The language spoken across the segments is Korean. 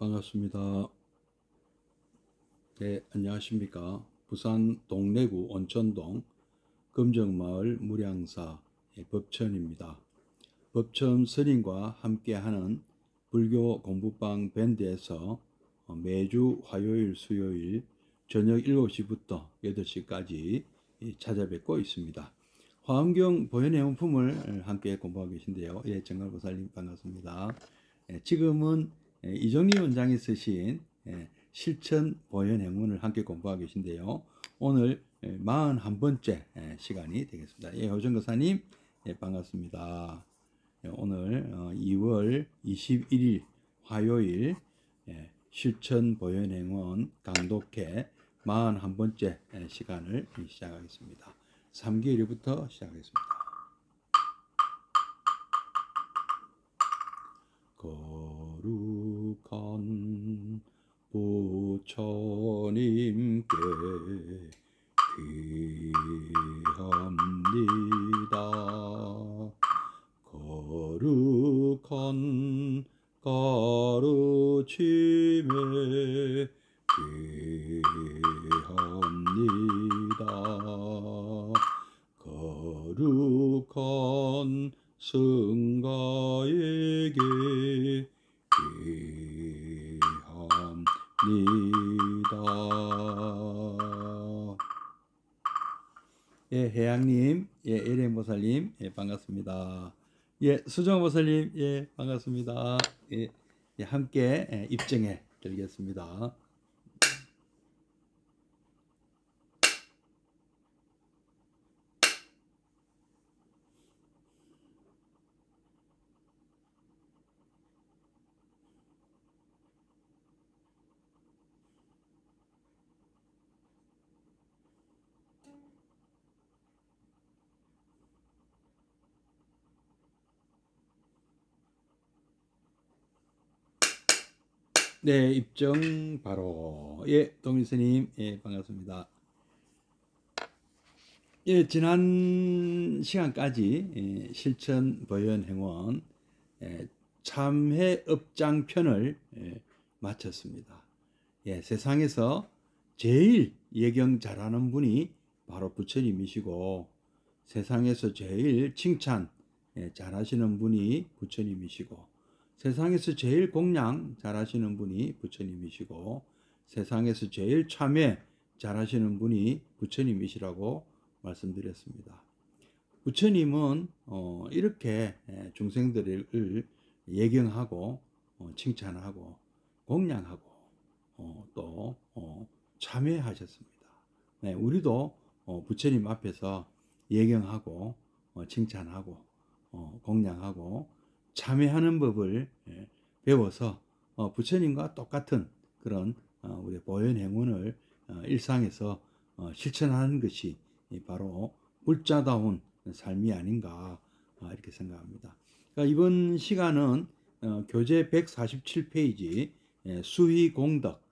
반갑습니다. 네, 안녕하십니까. 부산 동래구 온천동 금정마을 무량사 법천입니다. 법천 스님과 함께하는 불교 공부방 밴드에서 매주 화요일, 수요일 저녁 7시부터 8시까지 찾아뵙고 있습니다. 화엄경 보현행품을 함께 공부하고 계신데요. 예, 정갈보살님 반갑습니다. 지금은 이종리 원장이 쓰신 실천 보현행문을 함께 공부하고 계신데요. 오늘 41번째 시간이 되겠습니다. 예, 호정거사님 반갑습니다. 오늘 2월 21일 화요일 실천 보현행문 강독회 41번째 시간을 시작하겠습니다. 3개월부터 시작하겠습니다. 거룩한 부처님께 귀합니다. 거룩한 가르침에 귀합니다. 거룩한 승가에게 귀합니다. 예, 해양님, 예, 에렌보살님, 예, 반갑습니다. 예, 수정보살님, 예, 반갑습니다. 예, 예, 함께 입증해 드리겠습니다. 네, 입증 바로. 예, 동일스님, 예, 반갑습니다. 예, 지난 시간까지 실천 보현 행원 참회 업장 편을 마쳤습니다. 예, 세상에서 제일 예경 잘하는 분이 바로 부처님이시고, 세상에서 제일 칭찬 잘하시는 분이 부처님이시고, 세상에서 제일 공양 잘하시는 분이 부처님이시고, 세상에서 제일 참회 잘하시는 분이 부처님이시라고 말씀드렸습니다. 부처님은 이렇게 중생들을 예경하고 칭찬하고 공양하고 또 참회하셨습니다. 네, 우리도 부처님 앞에서 예경하고 칭찬하고 공양하고 참회하는 법을 배워서 부처님과 똑같은 그런 우리 보현행문을 일상에서 실천하는 것이 바로 불자다운 삶이 아닌가 이렇게 생각합니다. 그러니까 이번 시간은 교재 147페이지 수휘공덕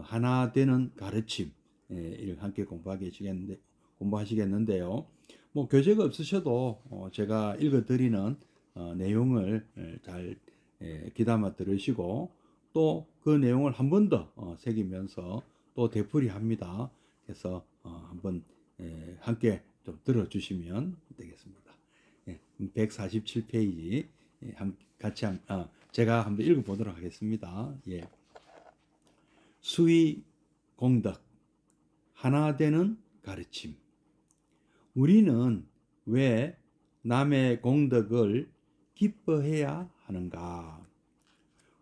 하나 되는 가르침 를 함께 공부하시겠는데요. 뭐 교재가 없으셔도 제가 읽어드리는 내용을 잘 귀담아 들으시고 또 그 내용을 한 번 더 새기면서 또 되풀이합니다. 그래서 한번 함께 좀 들어주시면 되겠습니다. 147페이지 같이 제가 한번 읽어보도록 하겠습니다. 예. 수위 공덕 하나 되는 가르침. 우리는 왜 남의 공덕을 기뻐해야 하는가?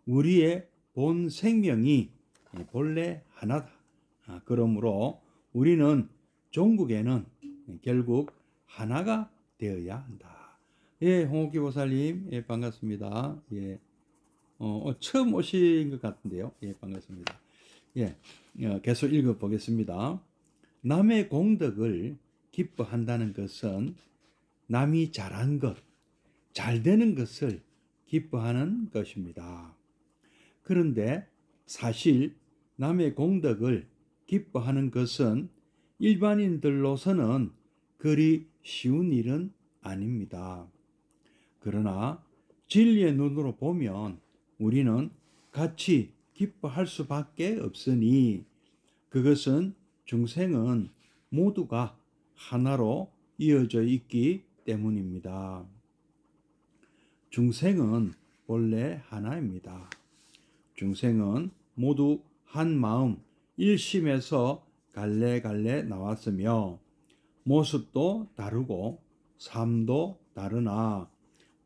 우리의 본 생명이 본래 하나다. 그러므로 우리는 종국에는 결국 하나가 되어야 한다. 예, 홍옥기 보살님, 예, 반갑습니다. 예, 처음 오신 것 같은데요. 예, 반갑습니다. 예, 계속 읽어 보겠습니다. 남의 공덕을 기뻐한다는 것은 남이 잘한 것, 잘 되는 것을 기뻐하는 것입니다. 그런데 사실 남의 공덕을 기뻐하는 것은 일반인들로서는 그리 쉬운 일은 아닙니다. 그러나 진리의 눈으로 보면 우리는 같이 기뻐할 수밖에 없으니 그것은 중생은 모두가 하나로 이어져 있기 때문입니다. 중생은 본래 하나입니다. 중생은 모두 한 마음 일심에서 갈래갈래 나왔으며 모습도 다르고 삶도 다르나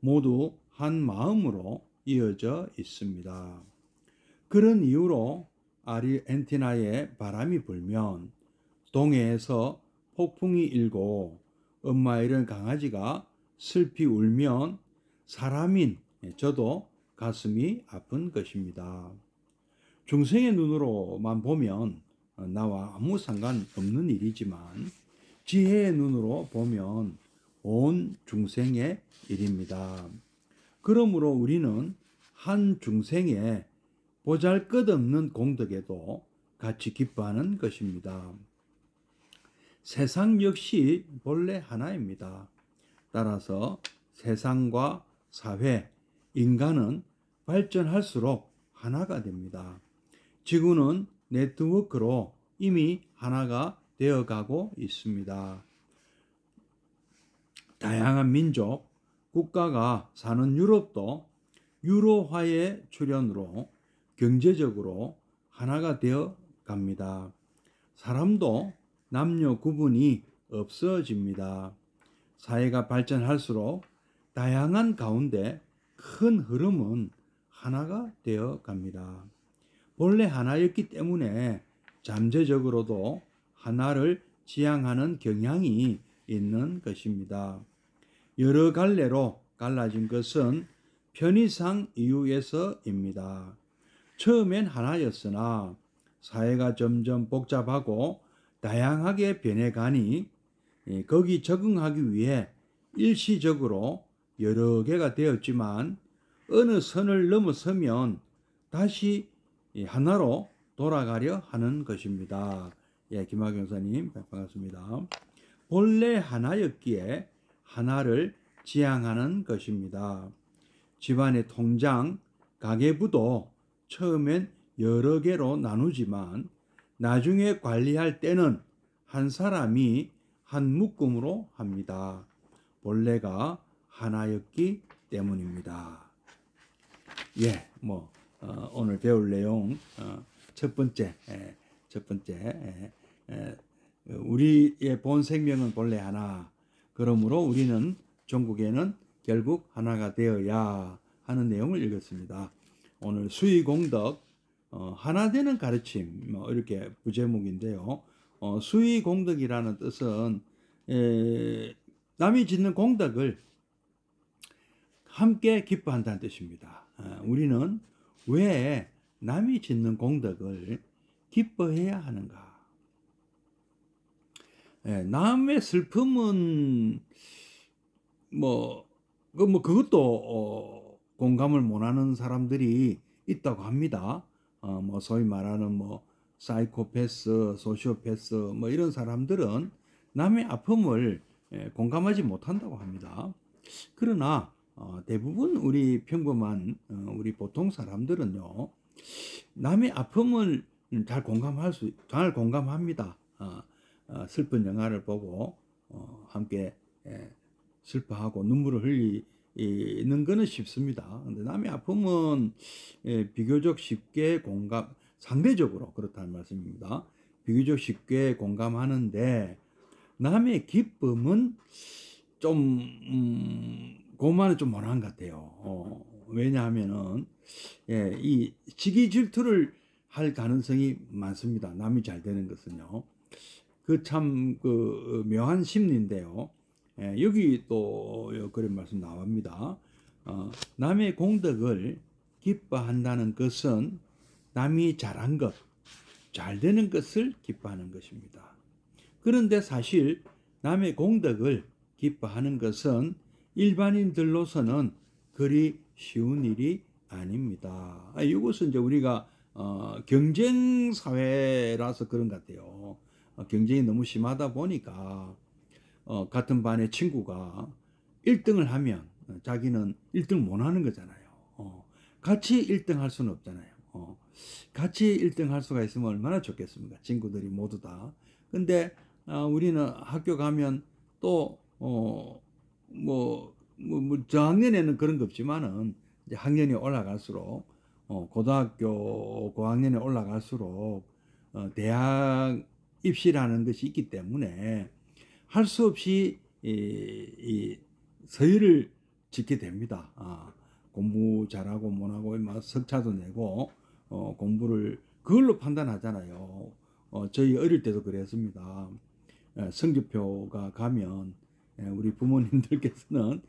모두 한 마음으로 이어져 있습니다. 그런 이유로 아르헨티나에 바람이 불면 동해에서 폭풍이 일고 엄마 잃은 강아지가 슬피 울면 사람인 저도 가슴이 아픈 것입니다. 중생의 눈으로만 보면 나와 아무 상관없는 일이지만 지혜의 눈으로 보면 온 중생의 일입니다. 그러므로 우리는 한 중생의 보잘것없는 공덕에도 같이 기뻐하는 것입니다. 세상 역시 본래 하나입니다. 따라서 세상과 사회, 인간은 발전할수록 하나가 됩니다. 지구는 네트워크로 이미 하나가 되어가고 있습니다. 다양한 민족, 국가가 사는 유럽도 유로화의 출현으로 경제적으로 하나가 되어 갑니다. 사람도 남녀 구분이 없어집니다. 사회가 발전할수록 다양한 가운데 큰 흐름은 하나가 되어 갑니다. 본래 하나였기 때문에 잠재적으로도 하나를 지향하는 경향이 있는 것입니다. 여러 갈래로 갈라진 것은 편의상 이유에서입니다. 처음엔 하나였으나 사회가 점점 복잡하고 다양하게 변해가니 거기 적응하기 위해 일시적으로 여러 개가 되었지만 어느 선을 넘어서면 다시 하나로 돌아가려 하는 것입니다. 예, 김학영 선생님 반갑습니다. 본래 하나였기에 하나를 지향하는 것입니다. 집안의 통장, 가계부도 처음엔 여러 개로 나누지만 나중에 관리할 때는 한 사람이 한 묶음으로 합니다. 본래가 하나였기 때문입니다. 예, 오늘 배울 내용 첫 번째, 우리의 본 생명은 본래 하나. 그러므로 우리는 종국에는 결국 하나가 되어야 하는 내용을 읽었습니다. 오늘 수의공덕 하나 되는 가르침 이렇게 부제목인데요. 수의공덕이라는 뜻은 남이 짓는 공덕을 함께 기뻐한다는 뜻입니다. 우리는 왜 남이 짓는 공덕을 기뻐해야 하는가? 남의 슬픔은 그것도 공감을 못하는 사람들이 있다고 합니다. 소위 말하는 사이코패스, 소시오패스 이런 사람들은 남의 아픔을 공감하지 못한다고 합니다. 그러나 대부분 우리 평범한 우리 보통 사람들은요, 남의 아픔을 잘 공감합니다. 슬픈 영화를 보고 함께 슬퍼하고 눈물을 흘리는 것은 쉽습니다. 근데 남의 아픔은 비교적 쉽게 상대적으로 그렇다는 말씀입니다. 비교적 쉽게 공감하는데 남의 기쁨은 그것만은 좀 못한 것 같아요. 왜냐하면은 이 시기 질투를 할 가능성이 많습니다. 남이 잘 되는 것은요. 그 참 묘한 심리인데요. 여기 또 그런 말씀 나옵니다. 남의 공덕을 기뻐한다는 것은 남이 잘한 것, 잘 되는 것을 기뻐하는 것입니다. 그런데 사실 남의 공덕을 기뻐하는 것은 일반인들로서는 그리 쉬운 일이 아닙니다. 이것은 이제 우리가 경쟁 사회라서 그런 것 같아요. 경쟁이 너무 심하다 보니까 같은 반의 친구가 1등을 하면 자기는 1등 못 하는 거잖아요. 같이 1등 할 수는 없잖아요. 같이 1등 할 수가 있으면 얼마나 좋겠습니까? 친구들이 모두 다. 근데 우리는 학교 가면 또 저학년에는 그런 거 없지만은 이제 학년이 올라갈수록 고등학교 고학년에 올라갈수록 대학 입시라는 것이 있기 때문에 할 수 없이 이 서열을 짓게 됩니다. 공부 잘하고 못하고 막 석차도 내고 공부를 그걸로 판단하잖아요. 저희 어릴 때도 그랬습니다. 성적표가 가면 우리 부모님들께서는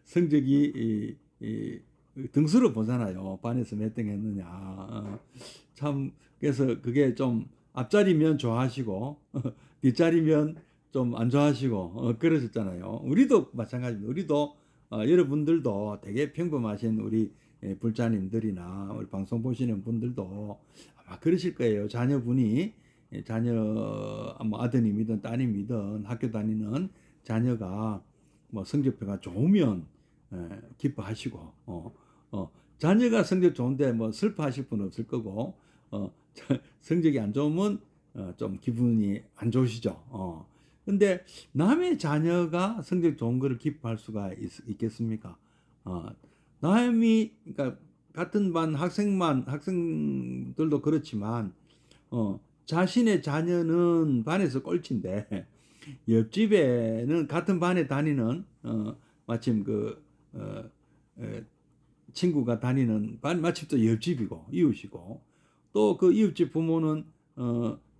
성적이 등수로 보잖아요. 반에서 몇 등 했느냐. 참 그래서 그게 좀 앞자리면 좋아하시고 뒷자리면 좀 안 좋아하시고 그러셨잖아요. 우리도 마찬가지입니다. 우리도 여러분들도 되게 평범하신 우리 불자님들이나 우리 방송 보시는 분들도 아마 그러실 거예요. 자녀분이 뭐 아드님이든 따님이든 학교 다니는 자녀가 뭐 성적표가 좋으면 기뻐하시고 자녀가 성적 좋은데 뭐 슬퍼하실 분 없을 거고 성적이 안 좋으면 좀 기분이 안 좋으시죠. 근데 남의 자녀가 성적 좋은 거를 기뻐할 수가 있겠습니까? 남이 그러니까 같은 반 학생들도 그렇지만 자신의 자녀는 반에서 꼴찌인데 옆집에는 같은 반에 다니는 마침 친구가 다니는 반 마침 또 옆집이고 이웃이고 또 그 이웃집 부모는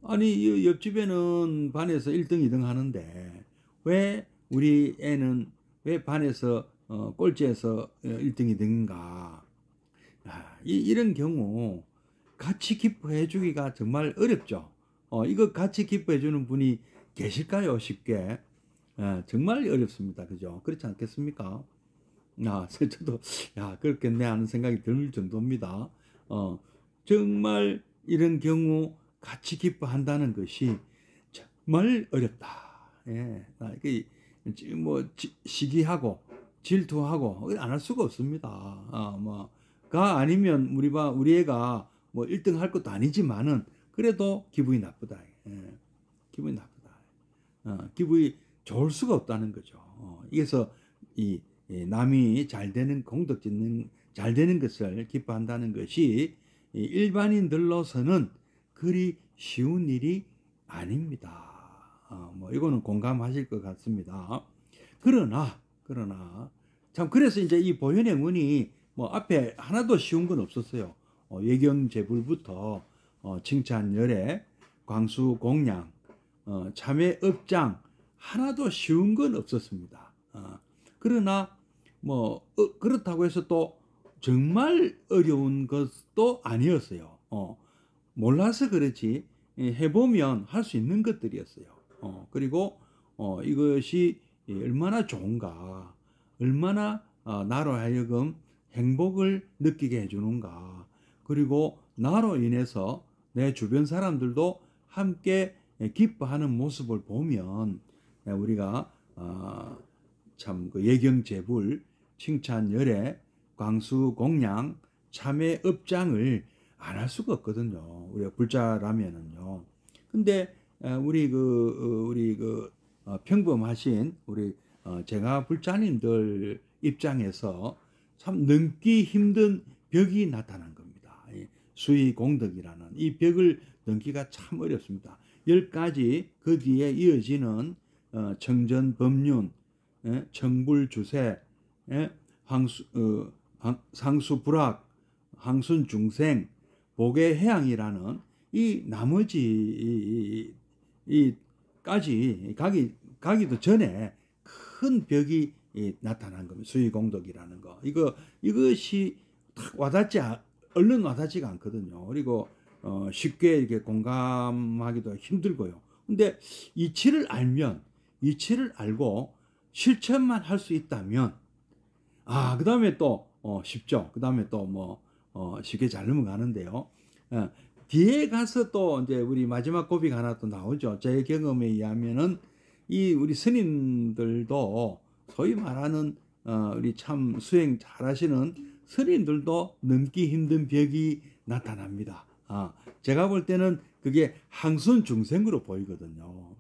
아니 옆집에는 반에서 1등 2등 하는데 왜 우리 애는 왜 반에서 꼴찌에서 1등 2등인가. 이런 경우 같이 기뻐해 주기가 정말 어렵죠. 이거 같이 기뻐해 주는 분이 계실까요? 쉽게. 정말 어렵습니다. 그죠? 그렇지 않겠습니까? 저도 그렇겠네 하는 생각이 들 정도입니다. 정말 이런 경우 같이 기뻐한다는 것이 정말 어렵다. 예, 뭐 시기하고 질투하고 안 할 수가 없습니다. 가 아니면 우리 애가 뭐 1등 할 것도 아니지만은 그래도 기분이 나쁘다. 예, 기분이 나쁘다. 기분이 좋을 수가 없다는 거죠. 그래서 남이 잘 되는 공덕 짓는 잘 되는 것을 기뻐한다는 것이 일반인들로서는 그리 쉬운 일이 아닙니다. 뭐 이거는 공감하실 것 같습니다. 그러나 참 그래서 이제 이 보현행운이 뭐 앞에 하나도 쉬운 건 없었어요. 예경제불부터 칭찬열애, 광수공양, 참회업장 하나도 쉬운 건 없었습니다. 그러나 뭐 그렇다고 해서 또 정말 어려운 것도 아니었어요. 몰라서 그렇지 해보면 할 수 있는 것들이었어요. 그리고 이것이 얼마나 좋은가, 얼마나 나로 하여금 행복을 느끼게 해주는가, 그리고 나로 인해서 내 주변 사람들도 함께 기뻐하는 모습을 보면 우리가 참 그 예경제불, 칭찬열애, 광수공양, 참회업장을 안 할 수가 없거든요. 우리가 불자라면은요. 근데 우리 평범하신 우리 제가 불자님들 입장에서 참 넘기 힘든 벽이 나타난 겁니다. 수의공덕이라는 이 벽을 넘기가 참 어렵습니다. 10가지 그 뒤에 이어지는 청전법륜, 청불주세, 상수불악, 항순중생, 복의해양이라는 이 나머지 가기도 전에 큰 벽이 나타난 겁니다. 수의공덕이라는 거. 이것이 딱 얼른 와닿지가 않거든요. 그리고 쉽게 이렇게 공감하기도 힘들고요. 근데 이치를 알고 실천만 할 수 있다면, 그 다음에 또 쉽죠. 그 다음에 또 뭐 쉽게 잘 넘어가는데요. 뒤에 가서 또 이제 우리 마지막 고비가 하나 또 나오죠. 제 경험에 의하면은 이 우리 스님들도 소위 말하는 우리 참 수행 잘하시는 스님들도 넘기 힘든 벽이 나타납니다. 제가 볼 때는 그게 항순 중생으로 보이거든요.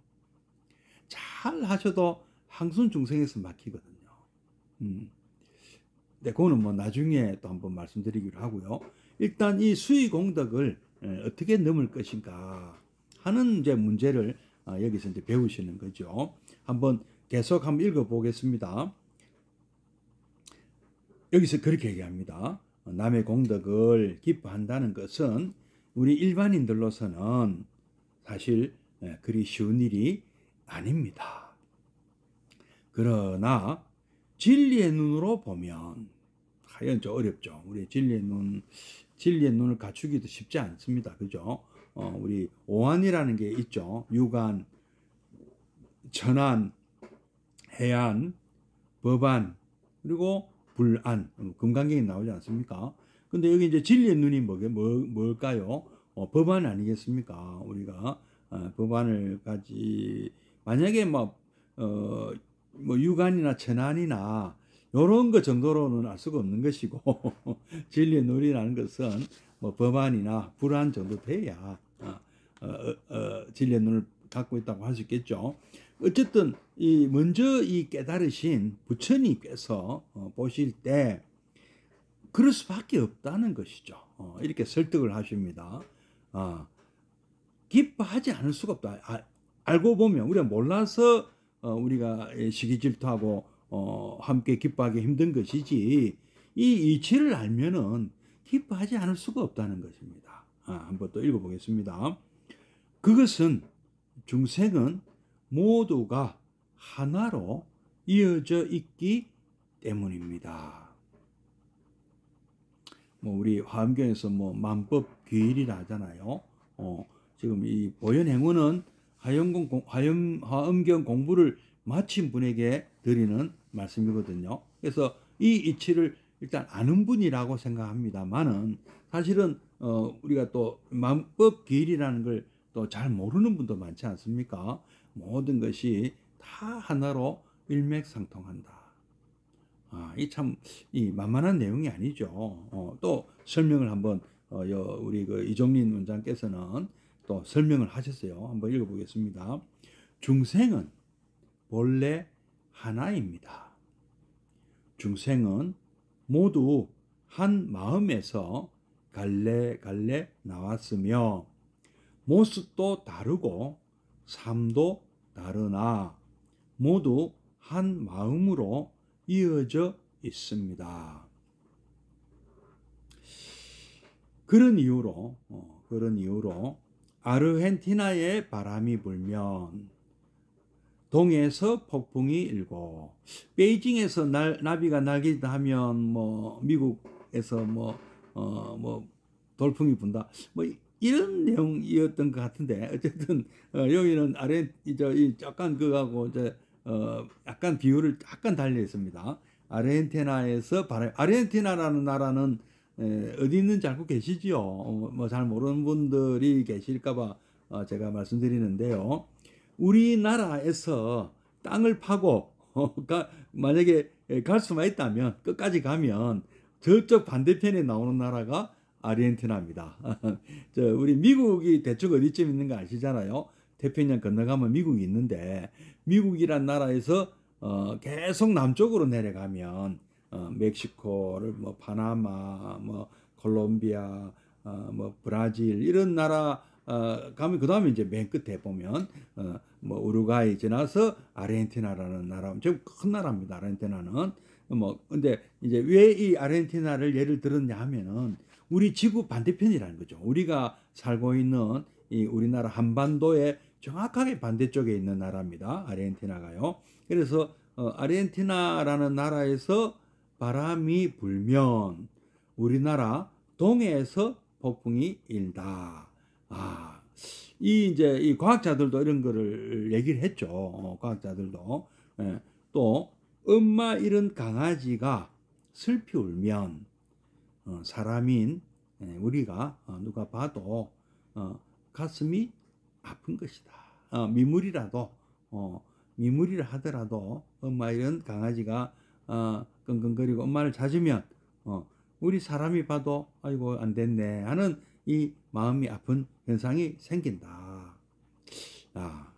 잘 하셔도 항순 중생에서 막히거든요. 네, 그거는 뭐 나중에 또 한번 말씀드리기로 하고요. 일단 이 수의 공덕을 어떻게 넘을 것인가 하는 이제 문제를 여기서 이제 배우시는 거죠. 한번 계속 한번 읽어보겠습니다. 여기서 그렇게 얘기합니다. 남의 공덕을 기뻐한다는 것은 우리 일반인들로서는 사실 그리 쉬운 일이 아닙니다. 그러나 진리의 눈으로 보면 하여간 좀 어렵죠. 우리 진리의 눈을 갖추기도 쉽지 않습니다. 그죠? 우리 오한이라는 게 있죠. 유관, 천안, 해안, 법안, 그리고 불안, 금강경이 나오지 않습니까? 근데 여기 이제 진리의 눈이 뭘까요? 법안 아니겠습니까? 우리가 법안을 만약에 뭐 유관이나 천안이나 이런 것 정도로는 알 수가 없는 것이고 진리의 눈이라는 것은 뭐 법안이나 불안 정도 돼야 진리의 눈을 갖고 있다고 할 수 있겠죠. 어쨌든 먼저 이 깨달으신 부처님께서 보실 때 그럴 수밖에 없다는 것이죠. 이렇게 설득을 하십니다. 기뻐하지 않을 수가 없다. 알고 보면 우리가 몰라서 우리가 시기 질투하고 함께 기뻐하기 힘든 것이지 이 이치를 알면은 기뻐하지 않을 수가 없다는 것입니다. 한번 또 읽어보겠습니다. 그것은 중생은 모두가 하나로 이어져 있기 때문입니다. 우리 화엄경에서 만법 귀일이라 하잖아요. 지금 이 보현행운은 화엄경 공부를 마친 분에게 드리는 말씀이거든요. 그래서 이 이치를 일단 아는 분이라고 생각합니다만은 사실은 우리가 또 만법 귀일이라는 걸 또 잘 모르는 분도 많지 않습니까? 모든 것이 다 하나로 일맥상통한다. 이 만만한 내용이 아니죠. 또 설명을 한번 우리 이종린 원장께서는 또 설명을 하셨어요. 한번 읽어보겠습니다. 중생은 본래 하나입니다. 중생은 모두 한 마음에서 갈래갈래 나왔으며 모습도 다르고 삶도 다르나 모두 한 마음으로 이어져 있습니다. 그런 이유로 아르헨티나에 바람이 불면 동해에서 폭풍이 일고 베이징에서 나비가 날개짓 하면 미국에서 돌풍이 분다. 이런 내용이었던 것 같은데 어쨌든 여기는 약간 그거하고 약간 비율을 약간 달리 있습니다. 아르헨티나에서 아르헨티나라는 나라는 어디 있는지 알고 계시지요? 잘 모르는 분들이 계실까봐 제가 말씀드리는데요. 우리나라에서 땅을 파고 만약에 갈 수만 있다면 끝까지 가면 저쪽 반대편에 나오는 나라가 아르헨티나입니다. 우리 미국이 대충 어디쯤 있는 거 아시잖아요. 태평양 건너가면 미국이 있는데 미국이란 나라에서 계속 남쪽으로 내려가면 멕시코를 파나마, 콜롬비아, 브라질 이런 나라 가면 그 다음에 이제 맨 끝에 보면 우루과이 지나서 아르헨티나라는 나라, 좀 큰 나라입니다. 아르헨티나는 근데 이제 왜 이 아르헨티나를 예를 들었냐 하면은 우리 지구 반대편이라는 거죠. 우리가 살고 있는 이 우리나라 한반도의 정확하게 반대쪽에 있는 나라입니다. 아르헨티나가요. 그래서 아르헨티나라는 나라에서 바람이 불면 우리나라 동해에서 폭풍이 일다. 이 과학자들도 이런 거를 얘기를 했죠. 과학자들도. 또 엄마 잃은 강아지가 슬피 울면 사람인 우리가 누가 봐도 가슴이 아픈 것이다. 미물이라 하더라도 엄마 잃은 강아지가 끙끙거리고 엄마를 찾으면 우리 사람이 봐도 아이고 안 됐네 하는 이 마음이 아픈 현상이 생긴다. 아,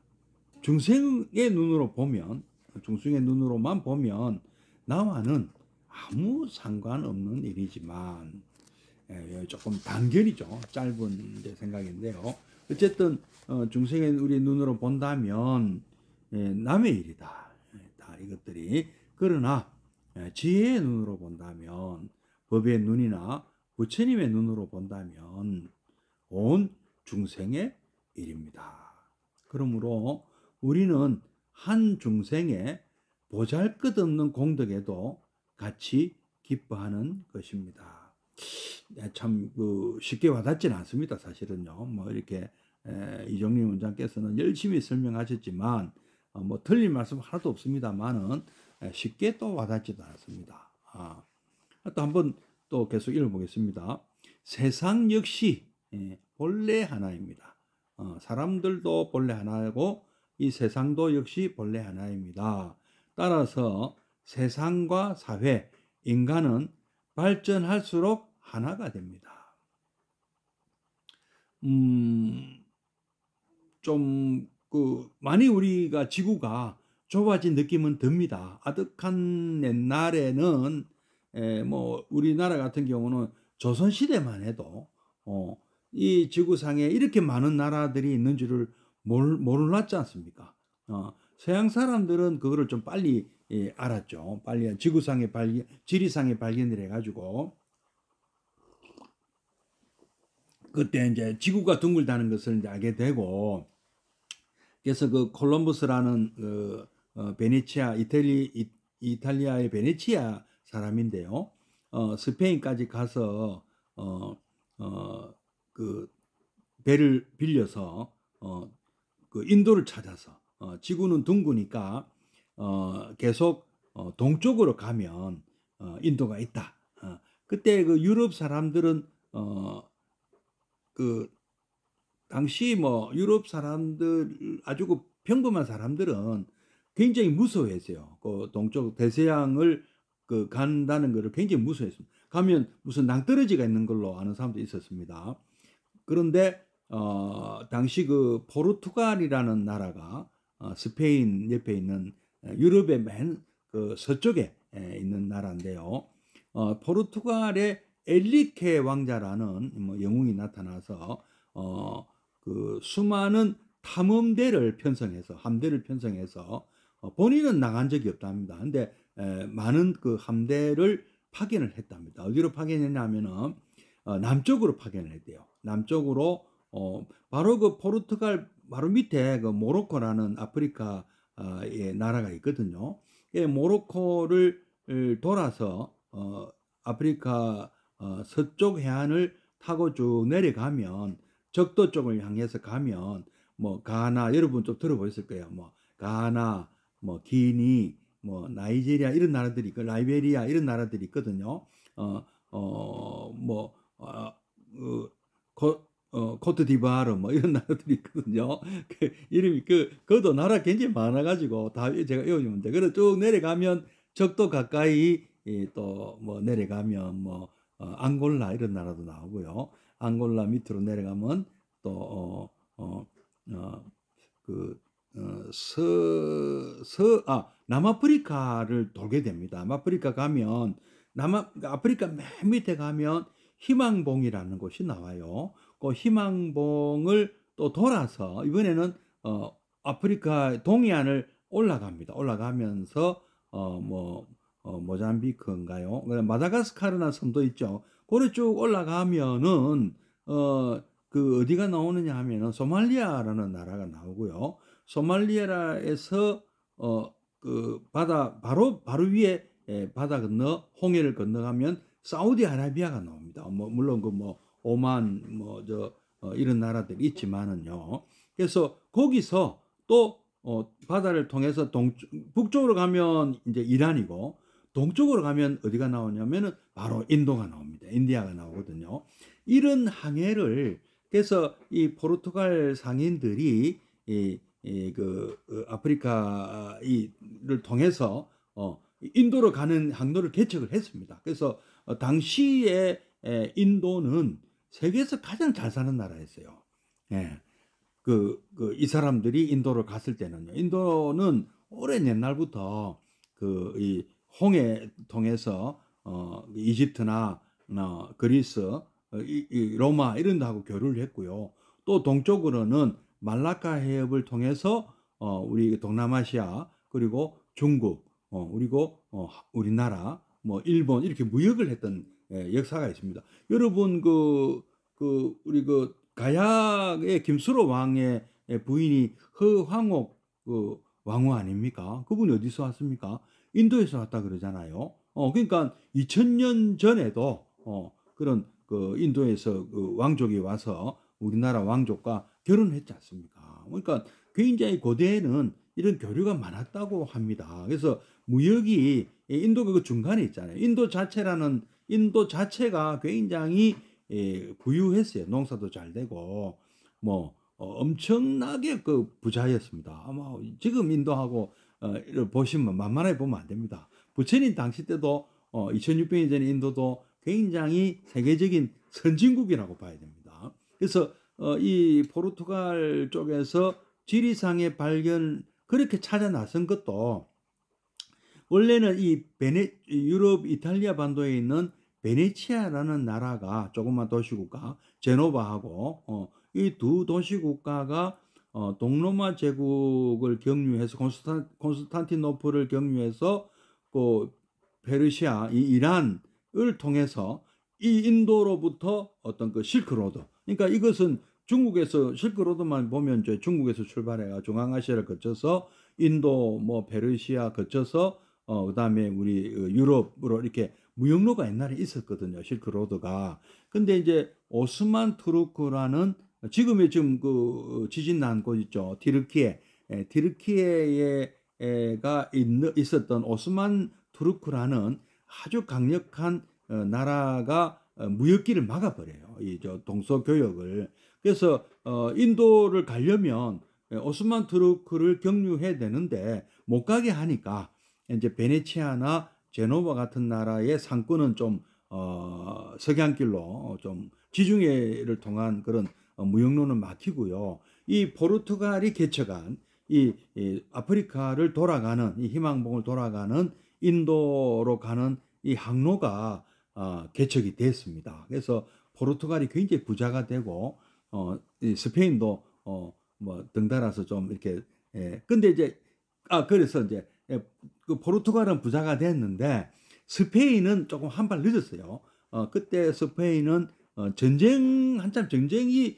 중생의 눈으로 보면, 중생의 눈으로만 보면 나와는 아무 상관없는 일이지만 조금 단결이죠. 짧은 이제 생각인데요. 어쨌든 중생의 우리 눈으로 본다면 남의 일이다. 다 이것들이. 그러나 지혜의 눈으로 본다면, 법의 눈이나 부처님의 눈으로 본다면 온 중생의 일입니다. 그러므로 우리는 한 중생의 보잘것없는 공덕에도 같이 기뻐하는 것입니다. 참 쉽게 와닿지는 않습니다. 사실은요. 뭐 이렇게 이종림 원장께서는 열심히 설명하셨지만 뭐 틀린 말씀 하나도 없습니다만은 쉽게 또 와닿지도 않습니다. 또 한번 또 계속 읽어보겠습니다. 세상 역시 본래 하나입니다. 사람들도 본래 하나고 이 세상도 역시 본래 하나입니다. 따라서 세상과 사회, 인간은 발전할수록 하나가 됩니다. 좀 많이 우리가 지구가 좁아진 느낌은 듭니다. 아득한 옛날에는 뭐 우리나라 같은 경우는 조선시대만 해도 이 지구상에 이렇게 많은 나라들이 있는 줄을 몰랐지 않습니까? 서양 사람들은 그거를 좀 빨리 알았죠. 빨리 지리상에 발견을 해가지고 그때 이제 지구가 둥글다는 것을 이제 알게 되고, 그래서 그 콜럼버스라는 베네치아 이탈리아의 베네치아 사람인데요. 스페인까지 가서 그 배를 빌려서 그 인도를 찾아서 지구는 둥그니까 계속 동쪽으로 가면 인도가 있다. 그때 그 유럽 사람들은 그 당시 뭐 유럽 사람들 아주 그 평범한 사람들은 굉장히 무서워했어요. 그 동쪽 대서양을 간다는 것을 굉장히 무서워했습니다. 가면 무슨 낭떠러지가 있는 걸로 아는 사람도 있었습니다. 그런데 당시 그 포르투갈이라는 나라가 스페인 옆에 있는 유럽의 맨 그 서쪽에 있는 나라인데요. 포르투갈의 엘리케 왕자라는 뭐 영웅이 나타나서 그 수많은 탐험대를 편성해서, 함대를 편성해서 본인은 나간 적이 없답니다. 근데 많은 그 함대를 파견을 했답니다. 어디로 파견했냐면은 남쪽으로 파견을 했대요. 남쪽으로 바로 그 포르투갈 바로 밑에 그 모로코라는 아프리카의 나라가 있거든요. 모로코를 돌아서 아프리카 서쪽 해안을 타고 쭉 내려가면 적도 쪽을 향해서 가면 뭐 가나, 여러분 좀 들어보셨을 거예요. 뭐 가나, 뭐 기니, 뭐 나이지리아 이런 나라들이 있고 라이베리아 이런 나라들이 있거든요. 코트디부아르 뭐 이런 나라들이 있거든요. 그 이름이 그도 나라 굉장히 많아가지고 다 제가 외우면 돼. 그래서 쭉 내려가면 적도 가까이 또 뭐 내려가면 뭐 앙골라 이런 나라도 나오고요. 앙골라 밑으로 내려가면 또 남아프리카를 돌게 됩니다. 남아프리카 가면 아프리카 맨 밑에 가면 희망봉이라는 곳이 나와요. 그 희망봉을 또 돌아서 이번에는 아프리카 동해안을 올라갑니다. 올라가면서 모잠비크인가요? 마다가스카르나 섬도 있죠. 고래 쭉 올라가면은 그 어디가 나오느냐 하면은 소말리아라는 나라가 나오고요. 소말리아에서 그 바다 바로 위에 바다 건너 홍해를 건너가면 사우디아라비아가 나옵니다. 물론 그 오만 이런 나라들이 있지만은요. 그래서 거기서 또 바다를 통해서 북쪽으로 가면 이제 이란이고 동쪽으로 가면 어디가 나오냐면은 바로 인도가 나옵니다. 인디아가 나오거든요. 이런 항해를 그래서 이 포르투갈 상인들이 아프리카를 통해서 인도로 가는 항로를 개척을 했습니다. 그래서 당시에 인도는 세계에서 가장 잘 사는 나라였어요. 예. 이 사람들이 인도를 갔을 때는요. 인도는 오랜 옛날부터 이 홍해 통해서 이집트나 그리스, 이 로마 이런 데하고 교류를 했고요. 또 동쪽으로는 말라카 해협을 통해서 우리 동남아시아 그리고 중국 그리고 우리나라 뭐 일본 이렇게 무역을 했던 역사가 있습니다. 여러분 우리 가야의 김수로 왕의 부인이 허황옥 왕후 아닙니까? 그분이 어디서 왔습니까? 인도에서 왔다 그러잖아요. 그러니까 2000년 전에도 그런 인도에서 왕족이 와서 우리나라 왕족과 결혼했지 않습니까? 그러니까 굉장히 고대에는 이런 교류가 많았다고 합니다. 그래서 무역이 인도가 그 중간에 있잖아요. 인도 자체가 굉장히 부유했어요. 농사도 잘 되고 뭐 엄청나게 부자였습니다. 아마 지금 인도하고 보시면 만만하게 보면 안 됩니다. 부처님 당시 때도 2600년 전에 인도도 굉장히 세계적인 선진국이라고 봐야 됩니다. 그래서 이 포르투갈 쪽에서 지리상의 발견 그렇게 찾아 나선 것도 원래는 유럽 이탈리아 반도에 있는 베네치아라는 나라가 조그만 도시국가 제노바하고 이 두 도시국가가 동로마 제국을 경유해서 콘스탄티노플을 경유해서 페르시아 이란을 통해서 이 인도로부터 어떤 실크로드, 그러니까 이것은 중국에서 실크로드만 보면 중국에서 출발해가 중앙아시아를 거쳐서 인도 뭐 페르시아 거쳐서 그다음에 우리 유럽으로 이렇게 무역로가 옛날에 있었거든요. 실크로드가. 근데 이제 오스만 투르크라는 지금 지진 난 곳 있죠. 티르키예가 있었던 오스만 투르크라는 아주 강력한 나라가 무역길을 막아버려요. 동서교역을. 그래서 인도를 가려면 오스만 투르크를 경유해야 되는데 못 가게 하니까 이제 베네치아나 제노바 같은 나라의 상권은 좀 석양길로 좀 지중해를 통한 그런 무역로는 막히고요. 이 포르투갈이 개척한 이 아프리카를 돌아가는 이 희망봉을 돌아가는 인도로 가는 이 항로가 개척이 됐습니다. 그래서 포르투갈이 굉장히 부자가 되고 이 스페인도 뭐 등달아서 좀 이렇게 근데 이제 그래서 이제 포르투갈은 부자가 됐는데 스페인은 조금 한 발 늦었어요. 그때 스페인은 한참 전쟁이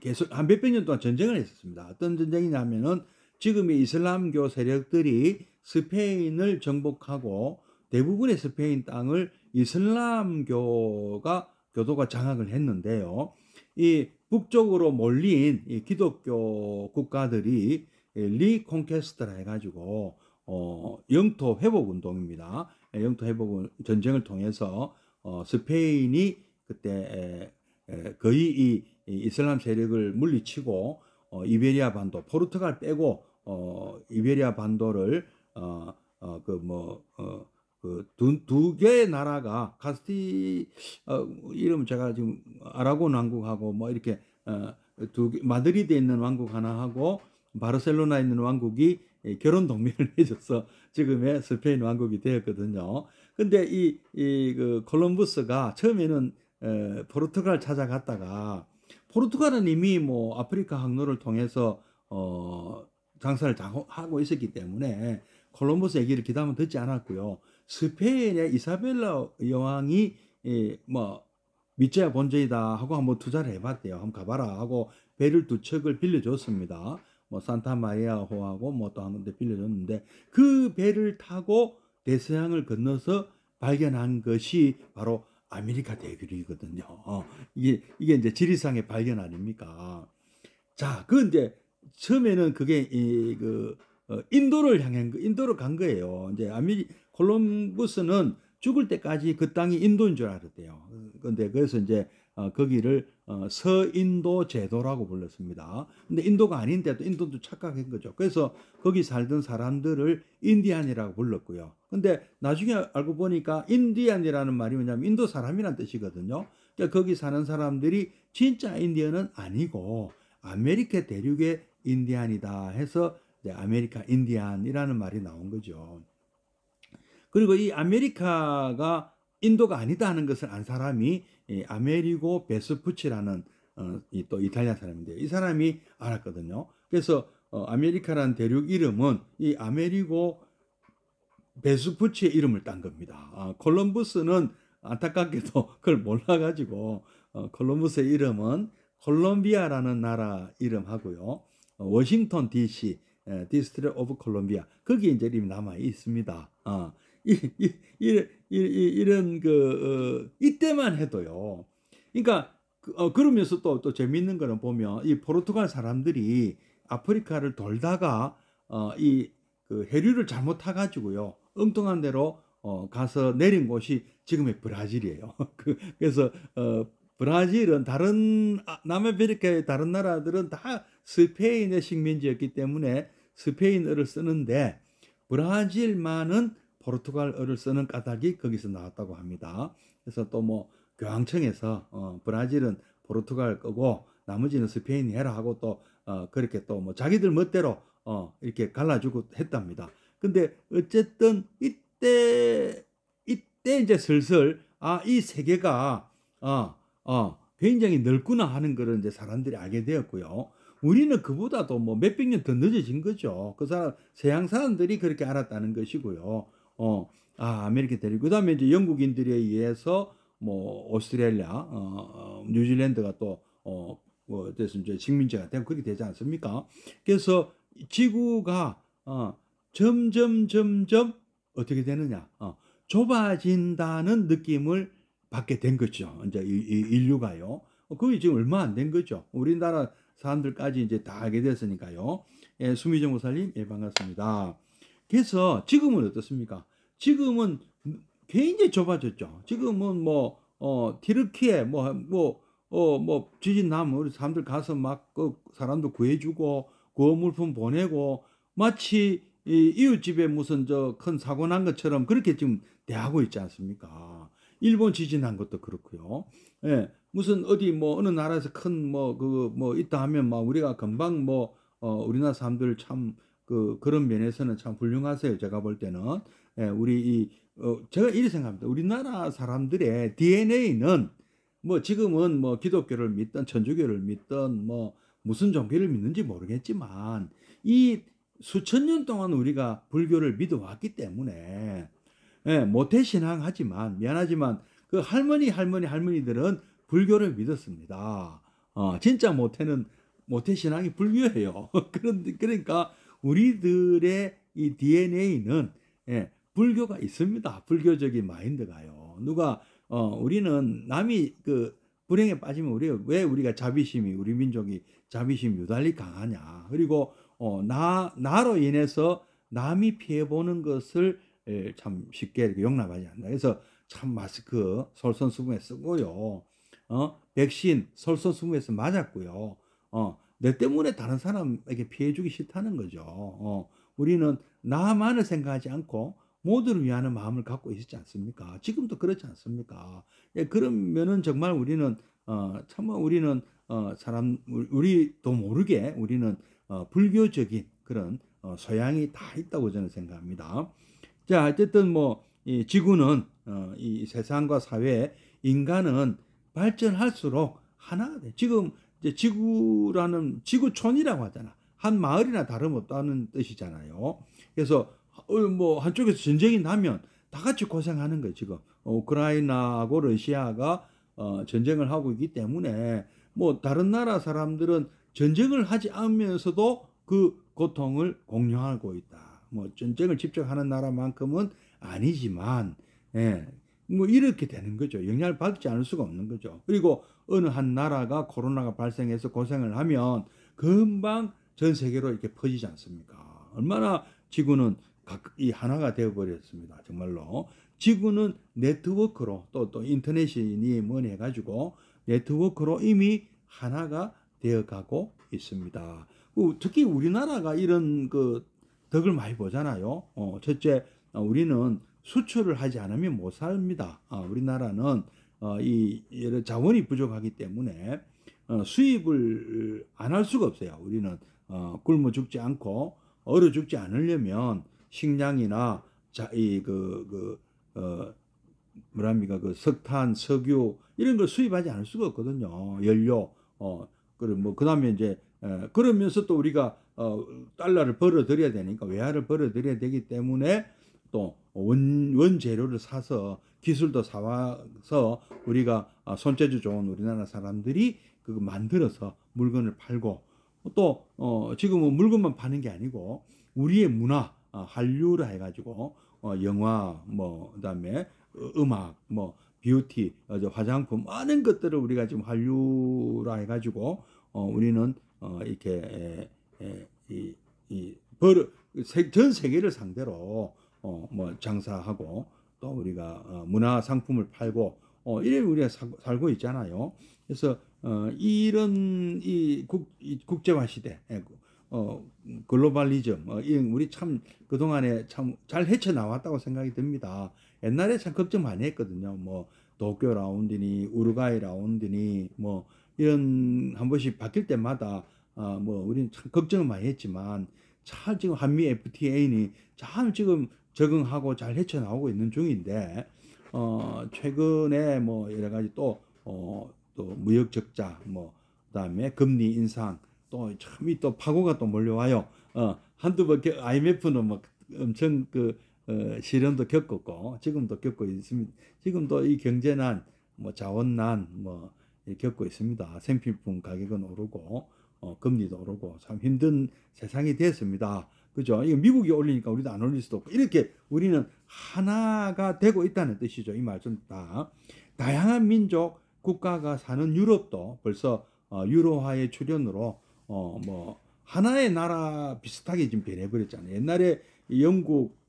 계속 한 몇백 년 동안 전쟁을 했었습니다. 어떤 전쟁이냐면은 지금의 이슬람교 세력들이 스페인을 정복하고 대부분의 스페인 땅을 교도가 장악을 했는데요. 이 북쪽으로 몰린 이 기독교 국가들이 리콘케스트라 해가지고 영토 회복 운동입니다. 영토 회복 전쟁을 통해서 스페인이 그때 거의 이 이슬람 세력을 물리치고 이베리아 반도, 포르투갈 빼고 이베리아 반도를 두 개의 나라가 이름 제가 지금 아라곤 왕국하고 뭐 이렇게 마드리드에 있는 왕국 하나 하고 바르셀로나에 있는 왕국이 결혼 동맹을 맺어서 지금의 스페인 왕국이 되었거든요. 근데 콜럼부스가 처음에는 포르투갈 찾아갔다가 포르투갈은 이미 뭐 아프리카 항로를 통해서 장사를 하고 있었기 때문에 콜럼버스 얘기를 기다면 듣지 않았고요. 스페인의 이사벨라 여왕이 뭐 미제야 본전이다 하고 한번 투자를 해봤대요. 한번 가봐라 하고 배를 두 척을 빌려줬습니다. 뭐 산타마리아호하고 뭐 또 한 군데 빌려줬는데 그 배를 타고 대서양을 건너서 발견한 것이 바로 아메리카 대륙이거든요. 이게 이제 지리상의 발견 아닙니까? 자, 이제 처음에는 그게 인도로 간 거예요. 이제 콜럼부스는 죽을 때까지 그 땅이 인도인 줄 알았대요. 근데 그래서 이제 거기를 서인도 제도라고 불렀습니다. 근데 인도가 아닌데도 인도도 착각한 거죠. 그래서 거기 살던 사람들을 인디안이라고 불렀고요. 근데 나중에 알고 보니까 인디안이라는 말이 뭐냐면 인도 사람이란 뜻이거든요. 그러니까 거기 사는 사람들이 진짜 인디언은 아니고 아메리카 대륙의 인디안이다 해서 이제 아메리카 인디안이라는 말이 나온 거죠. 그리고 이 아메리카가 인도가 아니다 하는 것을 안 사람이 아메리고 베스푸치라는 또 이탈리아 사람인데 이 사람이 알았거든요. 그래서 아메리카라는 대륙 이름은 이 아메리고 베스푸치의 이름을 딴 겁니다. 콜럼버스는 안타깝게도 그걸 몰라가지고 콜럼버스의 이름은 콜롬비아라는 나라 이름하고요. 워싱턴 DC 디스트릭트 오브 콜롬비아 거기 이제 이름이 남아 있습니다. 이런 이때만 해도요. 그러니까 그러면서 또 재미있는 거는 보면 이 포르투갈 사람들이 아프리카를 돌다가 그 해류를 잘못 타가지고요. 엉뚱한 데로 가서 내린 곳이 지금의 브라질이에요. 그래서 브라질은 다른 남아메리카의 다른 나라들은 다 스페인의 식민지였기 때문에 스페인어를 쓰는데 브라질만은 포르투갈어를 쓰는 까닭이 거기서 나왔다고 합니다. 그래서 또 뭐 교황청에서 브라질은 포르투갈 거고 나머지는 스페인이 해라 하고 또 그렇게 또 뭐 자기들 멋대로 이렇게 갈라주고 했답니다. 근데 어쨌든 이때 이제 슬슬 이 세계가 굉장히 넓구나 하는 거를 이제 사람들이 알게 되었고요. 우리는 그보다도 뭐 몇백 년 더 늦어진 거죠. 그 사람 서양 사람들이 그렇게 알았다는 것이고요. 아메리카 대륙. 그다음에 이제 영국인들에 의해서 뭐 오스트레일리아, 뉴질랜드가 뭐 어때서 이제 식민지가 되고 그렇게 되지 않습니까? 그래서 지구가 점점 어떻게 되느냐? 좁아진다는 느낌을 받게 된 거죠. 이제 인류가요. 그게 지금 얼마 안 된 거죠. 우리나라 사람들까지 이제 다 알게 됐으니까요. 예, 수미정 목사님, 예, 반갑습니다. 그래서 지금은 어떻습니까? 지금은 굉장히 좁아졌죠. 지금은 뭐 티르키에 뭐 지진 나면 우리 사람들 가서 막 그 사람들 구해주고 구호 물품 보내고 마치 이웃집에 무슨 저 큰 사고 난 것처럼 그렇게 지금 대하고 있지 않습니까? 일본 지진 난 것도 그렇고요. 예, 무슨 어디 뭐 어느 나라에서 큰 뭐 있다 하면 막 우리가 금방 우리나라 사람들 참 그런 면에서는 참 훌륭하세요. 제가 볼 때는. 예, 제가 이렇게 생각합니다. 우리나라 사람들의 DNA는 뭐 지금은 뭐 기독교를 믿든 천주교를 믿든 뭐 무슨 종교를 믿는지 모르겠지만 이 수천 년 동안 우리가 불교를 믿어왔기 때문에 모태신앙하지만 미안하지만 그 할머니들은 불교를 믿었습니다. 진짜 모태신앙이 불교예요. 그러니까 우리들의 이 DNA는 불교가 있습니다. 불교적인 마인드가요. 우리는 남이 그 불행에 빠지면 왜 우리가 우리 민족이 자비심이 유달리 강하냐. 그리고 나로 인해서 남이 피해보는 것을 참 쉽게 이렇게 용납하지 않는다. 그래서 참 마스크 솔선수범해 쓰고요. 백신 솔선수범해서 맞았고요. 내 때문에 다른 사람에게 피해주기 싫다는 거죠. 우리는 나만을 생각하지 않고 모두를 위하는 마음을 갖고 있지 않습니까? 지금도 그렇지 않습니까? 예, 그러면은 정말 우리는 우리도 모르게 우리는 불교적인 그런 소양이 다 있다고 저는 생각합니다. 자, 어쨌든 이 지구는 이 세상과 사회, 인간은 발전할수록 하나가 돼. 지금 이제 지구촌이라고 하잖아. 한 마을이나 다름없다는 뜻이잖아요. 그래서 뭐 한쪽에서 전쟁이 나면 다 같이 고생하는 거예요. 지금 우크라이나하고 러시아가 전쟁을 하고 있기 때문에 뭐 다른 나라 사람들은 전쟁을 하지 않으면서도 그 고통을 공유하고 있다. 뭐 전쟁을 직접 하는 나라만큼은 아니지만 뭐 이렇게 되는 거죠. 영향을 받지 않을 수가 없는 거죠. 그리고 어느 한 나라가 코로나가 발생해서 고생을 하면 금방 전 세계로 이렇게 퍼지지 않습니까? 얼마나 지구는 이 하나가 되어버렸습니다. 정말로. 지구는 네트워크로 또 인터넷이니 뭐니 해가지고 네트워크로 이미 하나가 되어가고 있습니다. 특히 우리나라가 이런 그 덕을 많이 보잖아요. 첫째, 우리는 수출을 하지 않으면 못 삽니다. 우리나라는 이 여러 자원이 부족하기 때문에 수입을 안 할 수가 없어요. 우리는 굶어 죽지 않고 얼어 죽지 않으려면 식량이나 뭐랍니까, 그 석탄, 석유 이런 걸 수입하지 않을 수가 없거든요. 연료. 그리고 뭐 그다음에 이제 그러면서 또 우리가 달러를 벌어들여야 되니까 외화를 벌어들여야 되기 때문에 또 원재료를 사서 기술도 사와서 우리가 손재주 좋은 우리나라 사람들이 그거 만들어서 물건을 팔고 또 지금은 물건만 파는 게 아니고 우리의 문화 한류를 해가지고 영화 뭐 그다음에 음악 뭐 뷰티 화장품 많은 것들을 우리가 지금 한류라 해가지고 우리는 이렇게 전 세계를 상대로 뭐 장사하고 또 우리가 문화 상품을 팔고 이래 우리가 살고 있잖아요. 그래서 이런 국제화 시대, 글로벌리즘, 우리 참 그동안에 참 잘 헤쳐나왔다고 생각이 듭니다. 옛날에 참 걱정 많이 했거든요. 뭐 도쿄 라운드니 우루과이 라운드니 뭐 이런 한 번씩 바뀔 때마다 뭐 우리는 참 걱정을 많이 했지만 잘 지금 한미 FTA니 잘 지금 적응하고 잘 헤쳐나오고 있는 중인데 최근에 뭐 여러 가지 또 무역 적자 뭐 그다음에 금리 인상 또 참이 또 파고가 또 몰려와요. 한두 번 IMF는 뭐 엄청 시련도 겪었고 지금도 겪고 있습니다. 지금도 이 경제난 뭐 자원난 뭐 겪고 있습니다. 생필품 가격은 오르고 금리도 오르고 참 힘든 세상이 됐습니다. 그죠? 이거 미국이 올리니까 우리도 안 올릴 수도 없고 이렇게 우리는 하나가 되고 있다는 뜻이죠. 이 말씀 다 다양한 민족 국가가 사는 유럽도 벌써 유로화의 출현으로 뭐 하나의 나라 비슷하게 지금 변해버렸잖아요. 옛날에 영국,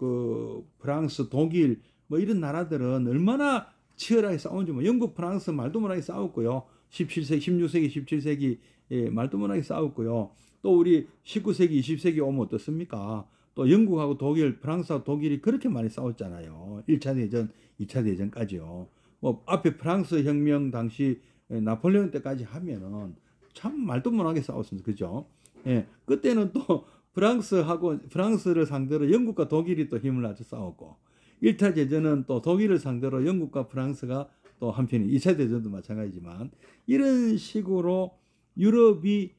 프랑스, 독일 뭐 이런 나라들은 얼마나 치열하게 싸운지 뭐 영국, 프랑스 말도 못하게 싸웠고요. 17세기, 16세기, 17세기 말도 못하게 싸웠고요. 또 우리 19세기, 20세기 오면 어떻습니까? 또 영국하고 독일, 프랑스하고 독일이 그렇게 많이 싸웠잖아요. 1차 대전, 2차 대전까지요. 뭐 앞에 프랑스 혁명 당시 나폴레옹 때까지 하면은 참 말도 못하게 싸웠습니다. 그죠? 예. 그때는 또 프랑스를 상대로 영국과 독일이 또 힘을 아주 싸웠고 1차 대전은 또 독일을 상대로 영국과 프랑스가 또 한편이 2차 대전도 마찬가지지만 이런 식으로 유럽이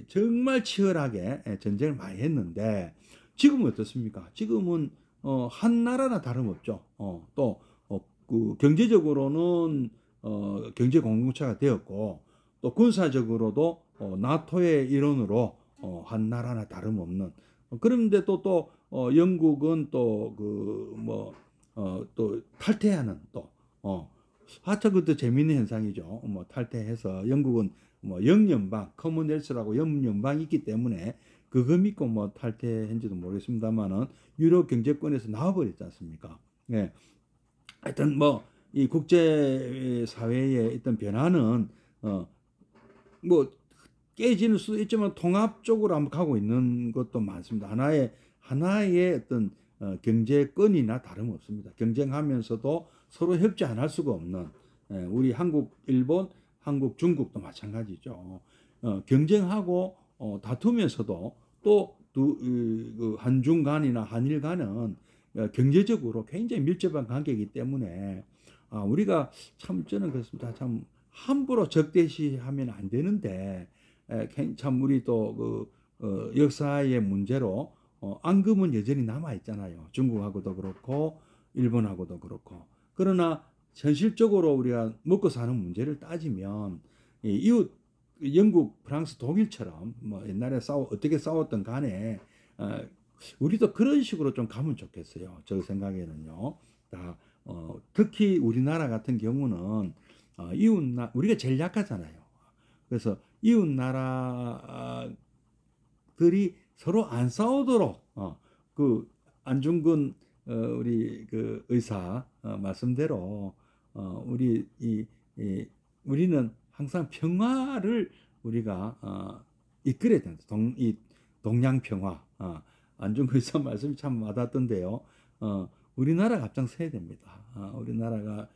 정말 치열하게 전쟁을 많이 했는데 지금은 어떻습니까? 지금은 한 나라나 다름없죠. 그 경제적으로는 경제 공동체가 되었고 또 군사적으로도 나토의 일원으로 한 나라나 다름없는 그런데 또 영국은 또 탈퇴하는 하여튼 그것도 재미있는 현상이죠. 뭐 탈퇴해서 영국은 뭐 영연방 커먼웰스라고 영연방이 있기 때문에 그거 믿고 뭐 탈퇴했는지도 모르겠습니다만은 유럽 경제권에서 나와버렸지 않습니까? 네. 하여튼 뭐 이 국제 사회의 어떤 변화는 뭐 깨지는 수도 있지만 통합 쪽으로 한번 가고 있는 것도 많습니다. 하나의 어떤 경제권이나 다름없습니다. 경쟁하면서도 서로 협조 안 할 수가 없는 우리 한국, 일본, 한국, 중국도 마찬가지죠. 경쟁하고 다투면서도 또 한중 간이나 한일 간은 경제적으로 굉장히 밀접한 관계이기 때문에 우리가 참 저는 그렇습니다. 참 함부로 적대시하면 안 되는데 참 우리 또 역사의 문제로 앙금은 여전히 남아 있잖아요. 중국하고도 그렇고 일본하고도 그렇고. 그러나 현실적으로 우리가 먹고 사는 문제를 따지면 이웃 영국, 프랑스, 독일처럼 뭐 옛날에 어떻게 싸웠던 간에 우리도 그런 식으로 좀 가면 좋겠어요. 저 생각에는요. 특히 우리나라 같은 경우는 우리가 제일 약하잖아요. 그래서 이웃 나라들이 서로 안 싸우도록 그 안중근 우리 그 의사 말씀대로 우리는 항상 평화를 우리가 이끌어야 된다. 이 동양 평화. 안중근 의사 말씀이 참 와닿던데요. 우리나라가 앞장서야 됩니다. 우리나라가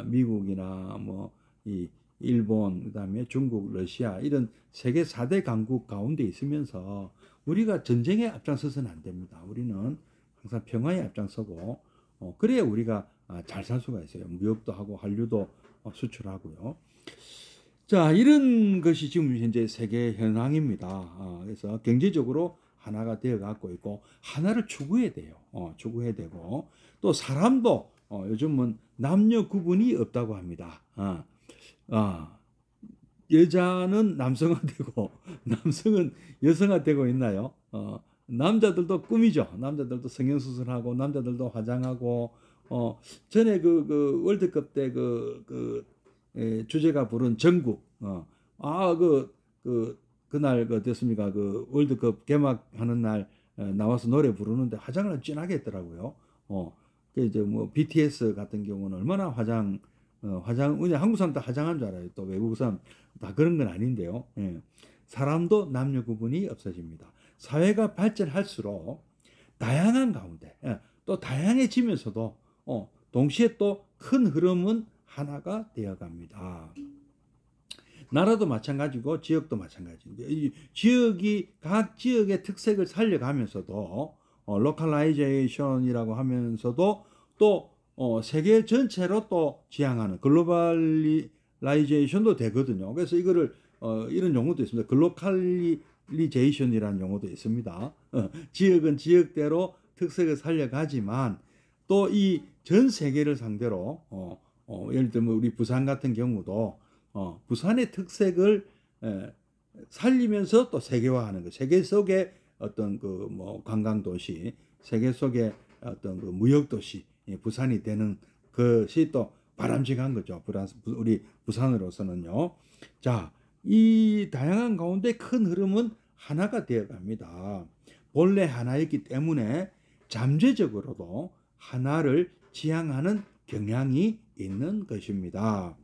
미국이나 뭐 이 일본, 그다음에 중국, 러시아 이런 세계 4대 강국 가운데 있으면서 우리가 전쟁에 앞장서서는 안 됩니다. 우리는 항상 평화에 앞장서고 그래야 우리가 잘 살 수가 있어요. 무역도 하고 한류도 수출하고요. 자, 이런 것이 지금 현재 세계 현황입니다. 그래서 경제적으로 하나가 되어 갖고 있고 하나를 추구해야 돼요. 추구해야 되고 또 사람도 요즘은 남녀 구분이 없다고 합니다. 여자는 남성화되고 남성은 여성화되고 있나요? 남자들도 꿈이죠. 남자들도 성형수술하고 남자들도 화장하고 전에 그 월드컵 때 주제가 부른 정국 그날 됐습니까? 그 월드컵 개막하는 날 나와서 노래 부르는데 화장을 진하게 했더라고요. 그 이제 뭐 BTS 같은 경우는 얼마나 화장 그냥 한국 사람 다 화장한 줄 알아요. 또 외국 사람 다 그런 건 아닌데요. 예. 사람도 남녀 구분이 없어집니다. 사회가 발전할수록 다양한 가운데 또 다양해지면서도 동시에 또 큰 흐름은 하나가 되어갑니다. 나라도 마찬가지고 지역도 마찬가지인데 각 지역의 특색을 살려가면서도 로컬라이제이션이라고 하면서도 또 세계 전체로 또 지향하는 글로벌라이제이션도 되거든요. 그래서 이거를 이런 용어도 있습니다. 글로컬리제이션이라는 용어도 있습니다. 지역은 지역대로 특색을 살려가지만 또 이 전 세계를 상대로 예를 들면 우리 부산 같은 경우도 부산의 특색을 살리면서 또 세계화하는 거. 세계 속의 어떤 그 뭐 관광 도시, 세계 속의 어떤 그 무역 도시 부산이 되는 것이 또 바람직한 거죠. 우리 부산으로서는요. 자, 이 다양한 가운데 큰 흐름은 하나가 되어갑니다. 본래 하나였기 때문에 잠재적으로도 하나를 지향하는 경향이 있는 것입니다.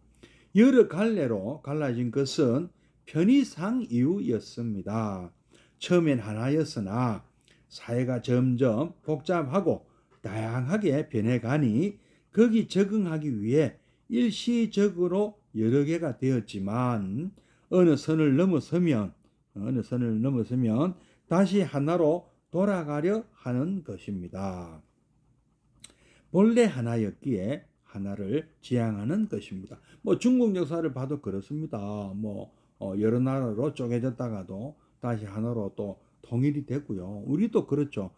여러 갈래로 갈라진 것은 편의상 이유였습니다. 처음엔 하나였으나 사회가 점점 복잡하고 다양하게 변해가니 거기 적응하기 위해 일시적으로 여러 개가 되었지만 어느 선을 넘어서면 다시 하나로 돌아가려 하는 것입니다. 본래 하나였기에 하나를 지향하는 것입니다. 뭐 중국 역사를 봐도 그렇습니다. 뭐 여러 나라로 쪼개졌다가도 다시 하나로 또 통일이 됐고요. 우리도 그렇죠.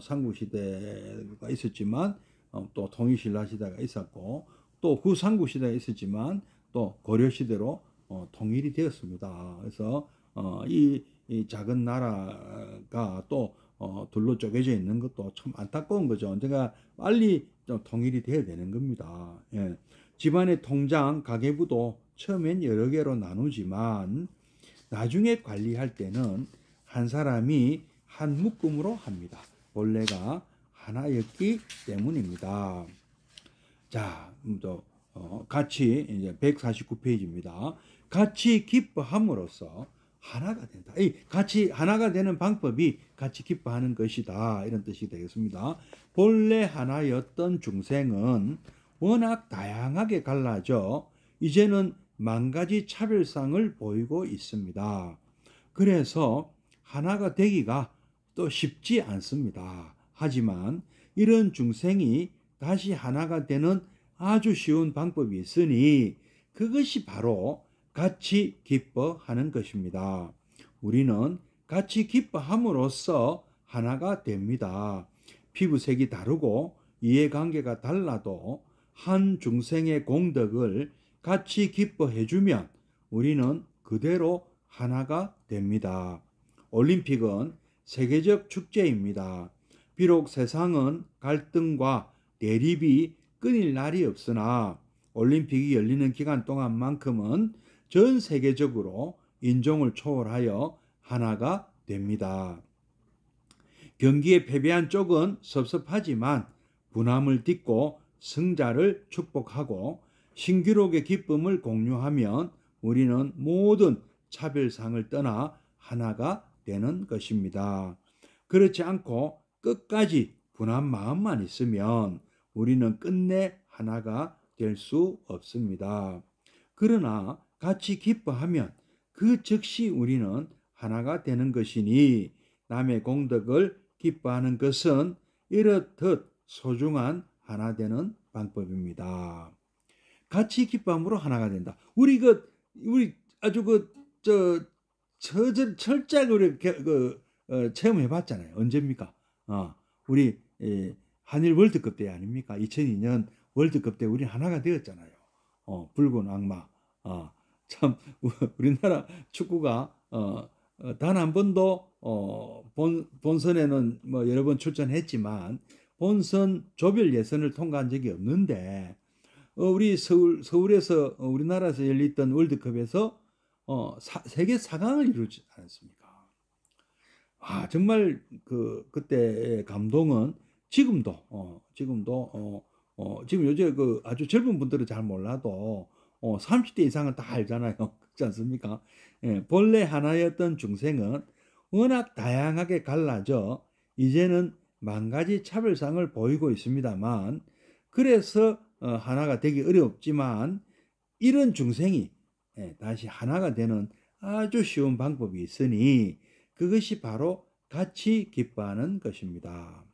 삼국시대가 있었지만 또 통일신라시대가 있었고 또 후삼국시대가 있었지만 또 고려시대로 통일이 되었습니다. 그래서 이 작은 나라가 또 둘로 쪼개져 있는 것도 참 안타까운 거죠. 언젠가 빨리 좀 통일이 돼야 되는 겁니다. 예. 집안의 통장, 가계부도 처음엔 여러 개로 나누지만 나중에 관리할 때는 한 사람이 한 묶음으로 합니다. 본래가 하나였기 때문입니다. 자, 같이 이제 149페이지입니다. 같이 기뻐함으로써 하나가 된다. 이 같이 하나가 되는 방법이 같이 기뻐하는 것이다. 이런 뜻이 되겠습니다. 본래 하나였던 중생은 워낙 다양하게 갈라져 이제는 만 가지 차별상을 보이고 있습니다. 그래서 하나가 되기가 또 쉽지 않습니다. 하지만 이런 중생이 다시 하나가 되는 아주 쉬운 방법이 있으니 그것이 바로 같이 기뻐하는 것입니다. 우리는 같이 기뻐함으로써 하나가 됩니다. 피부색이 다르고 이해관계가 달라도 한 중생의 공덕을 같이 기뻐해주면 우리는 그대로 하나가 됩니다. 올림픽은 세계적 축제입니다. 비록 세상은 갈등과 대립이 끊일 날이 없으나 올림픽이 열리는 기간 동안만큼은 전 세계적으로 인종을 초월하여 하나가 됩니다. 경기에 패배한 쪽은 섭섭하지만 분함을 딛고 승자를 축복하고 신기록의 기쁨을 공유하면 우리는 모든 차별상을 떠나 하나가 되는 것입니다. 그렇지 않고 끝까지 분한 마음만 있으면 우리는 끝내 하나가 될 수 없습니다. 그러나 같이 기뻐하면 그 즉시 우리는 하나가 되는 것이니 남의 공덕을 기뻐하는 것은 이렇듯 소중한 하나 되는 방법입니다. 같이 기뻐함으로 하나가 된다. 우리 아주 철저하게 체험해 봤잖아요. 언제입니까? 우리 한일 월드컵 때 아닙니까? 2002년 월드컵 때 우리 하나가 되었잖아요. 붉은 악마. 참 우리나라 축구가 단 한 번도 본선에는 뭐 여러 번 출전했지만 본선 조별 예선을 통과한 적이 없는데 우리 서울에서 우리나라에서 열렸던 월드컵에서 세계 4강을 이루지 않았습니까? 정말 그때의 감동은 지금 요새 아주 젊은 분들은 잘 몰라도 30대 이상은 다 알잖아요. 그렇지 않습니까? 본래 하나였던 중생은 워낙 다양하게 갈라져 이제는 만 가지 차별상을 보이고 있습니다만 그래서 하나가 되기 어렵지만 이런 중생이 다시 하나가 되는 아주 쉬운 방법이 있으니 그것이 바로 같이 기뻐하는 것입니다.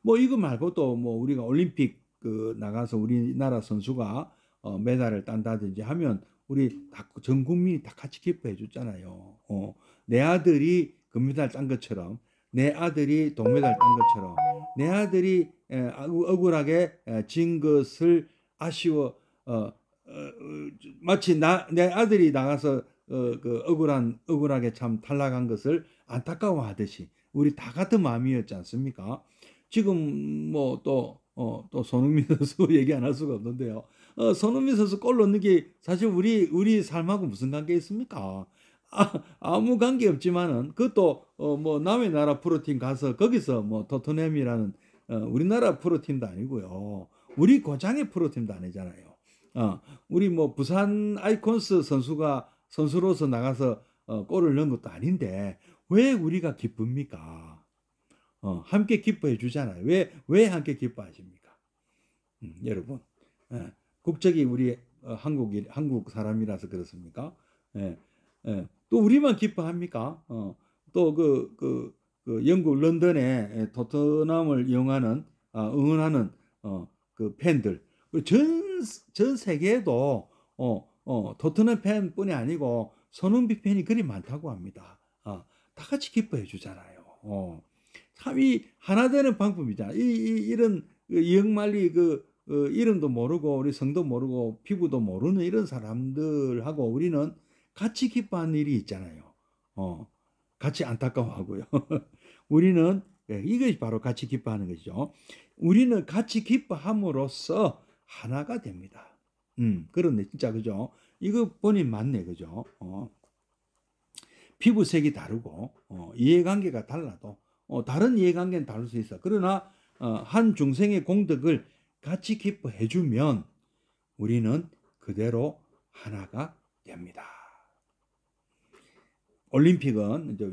뭐 이거 말고도 뭐 우리가 올림픽 나가서 우리나라 선수가 메달을 딴다든지 하면 우리 전 국민이 다 같이 기뻐해 줬잖아요. 내 아들이 금메달 딴 것처럼, 내 아들이 동메달 딴 것처럼, 내 아들이 억울하게 진 것을 아쉬워 마치 내 아들이 나가서 억울하게 참 탈락한 것을 안타까워하듯이 우리 다 같은 마음이었지 않습니까? 지금 뭐 또 손흥민 선수 얘기 안 할 수가 없는데요. 손흥민 선수 골 넣는 게 사실 우리 삶하고 무슨 관계 있습니까? 아무 관계 없지만은 그것도 뭐 남의 나라 프로팀 가서 거기서 뭐 토트넘이라는 우리나라 프로팀도 아니고요. 우리 고장의 프로팀도 아니잖아요. 우리 뭐 부산 아이콘스 선수로서 나가서 골을 넣은 것도 아닌데 왜 우리가 기쁩니까? 함께 기뻐해 주잖아요. 왜 함께 기뻐하십니까? 여러분, 국적이 우리 한국 사람이라서 그렇습니까? 또 우리만 기뻐합니까? 또 영국 런던에 토트넘을 응원하는 그 팬들, 전 세계에도 토트넘 팬뿐이 아니고 손흥민 팬이 그리 많다고 합니다. 다 같이 기뻐해 주잖아요. 참 이 하나 되는 방법이잖아. 이런 이영만리 이름도 모르고 우리 성도 모르고 피부도 모르는 이런 사람들하고 우리는 같이 기뻐하는 일이 있잖아요. 같이 안타까워하고요. 우리는 이것이 바로 같이 기뻐하는 것이죠. 우리는 같이 기뻐함으로써 하나가 됩니다. 그런데 진짜 그죠? 이거 보니 맞네, 그죠? 피부색이 다르고 이해관계가 달라도 다른 이해관계는 다를 수 있어. 그러나 한 중생의 공덕을 같이 기뻐해 주면 우리는 그대로 하나가 됩니다. 올림픽은 이제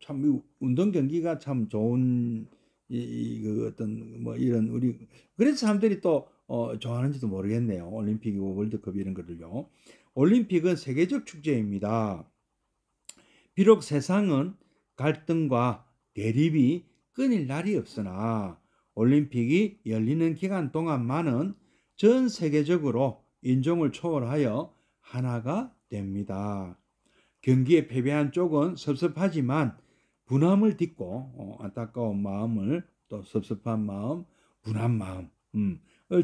참 운동 경기가 참 좋은 어떤 뭐 이런 우리 그래서 사람들이 또 좋아하는지도 모르겠네요. 올림픽이고 월드컵 이런 거를요. 올림픽은 세계적 축제입니다. 비록 세상은 갈등과 대립이 끊일 날이 없으나 올림픽이 열리는 기간 동안만은 전 세계적으로 인종을 초월하여 하나가 됩니다. 경기에 패배한 쪽은 섭섭하지만 분함을 딛고 안타까운 마음을 또 섭섭한 마음, 분한 마음을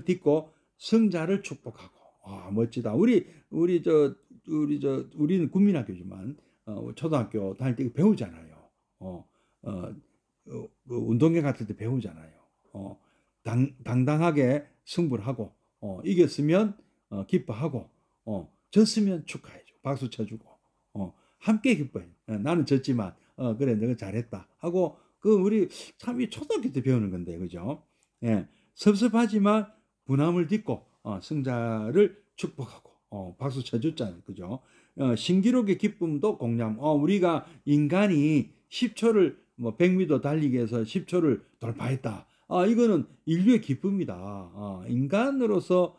딛고 승자를 축복하고 멋지다. 우리는 국민학교지만 초등학교 다닐 때 배우잖아요. 운동회 같을 때 배우잖아요. 당당하게 승부를 하고 이겼으면 기뻐하고 졌으면 축하해줘. 박수 쳐주고 함께 기뻐해. 나는 졌지만 그래 너가 잘했다 하고 우리 참 이 초등학교 때 배우는 건데 그죠? 예. 섭섭하지만 분함을 딛고 승자를 축복하고 박수 쳐줬잖아요. 그죠? 신기록의 기쁨도 공략. 우리가 인간이 10초를 100m 달리기 위해서 10초를 돌파했다. 이거는 인류의 기쁨이다. 인간으로서